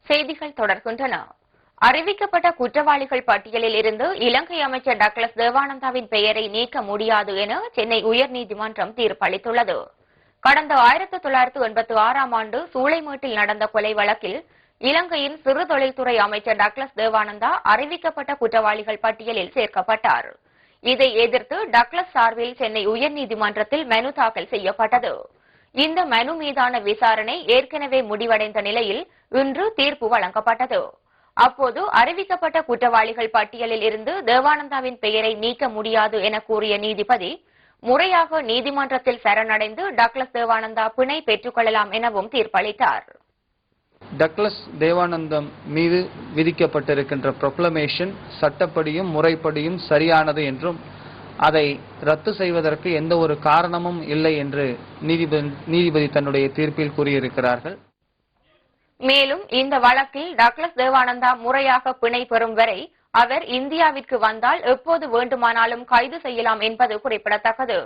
செய்திகள் தொடர்கின்றன. அறிவிக்கப்பட்ட குற்றவாளிகள் பட்டியலில் இருந்து இலங்கை அமைச்சர் டக்ளஸ் தேவானந்தாவின் பெயரை நீக்க முடியாது என சென்னை உயர்நீதிமன்றம் தீர்ப்பளித்துள்ளது. கடந்த 1986ஆம் ஆண்டு சூளைமேட்டில் நடந்த கொலை வழக்கில் இலங்கையின் சிறு தொழில்துறை அமைச்சர் டக்ளஸ் தேவானந்தா அறிவிக்கப்பட்ட குற்றவாளிகள் பட்டியலில் சேர்க்கப்பட்டார். இதை எதிர்த்து டக்ளஸ் சார்பில் சென்னை உயர்நீதிமன்றத்தில் மனு தாக்கல் செய்யப்பட்டது. இந்த மனு மீதான விசாரணை ஏற்கனவே முடிவடைந்த நிலையில் இன்று தீர்ப்பு வழங்கப்பட்டது. அப்போது அறிவிக்கப்பட்ட குற்றவாளிகள் பட்டியலில் இருந்து தேவானந்தாவின் பெயரை நீக்க முடியாது என கூறிய நீதிபதி, முறையாக நீதிமன்றத்தில் சரணடைந்து டக்ளஸ் தேவானந்தா பிணை பெற்றுக் கொள்ளலாம் எனவும் தீர்ப்பளித்தார். டக்ளஸ் தேவானந்தம் மீது விதிக்கப்பட்டிருக்கின்ற ப்ரொக்ளமேஷன் சட்டப்படியும் முறைப்படியும் சரியானது என்றும் அதை ரத்து செய்வதற்கு எந்த ஒரு காரணமும் இல்லை என்று நீதிபதி தன்னுடைய தீர்ப்பில் கூறியிருக்கிறார்கள். மேலும் இந்த வழக்கில் டக்ளஸ் தேவானந்தா முறையாக பிணை பெறும் வரை அவர் இந்தியாவிற்கு வந்தால் எப்போது வேண்டுமானாலும் கைது செய்யலாம் என்பது குறிப்பிடத்தக்கது.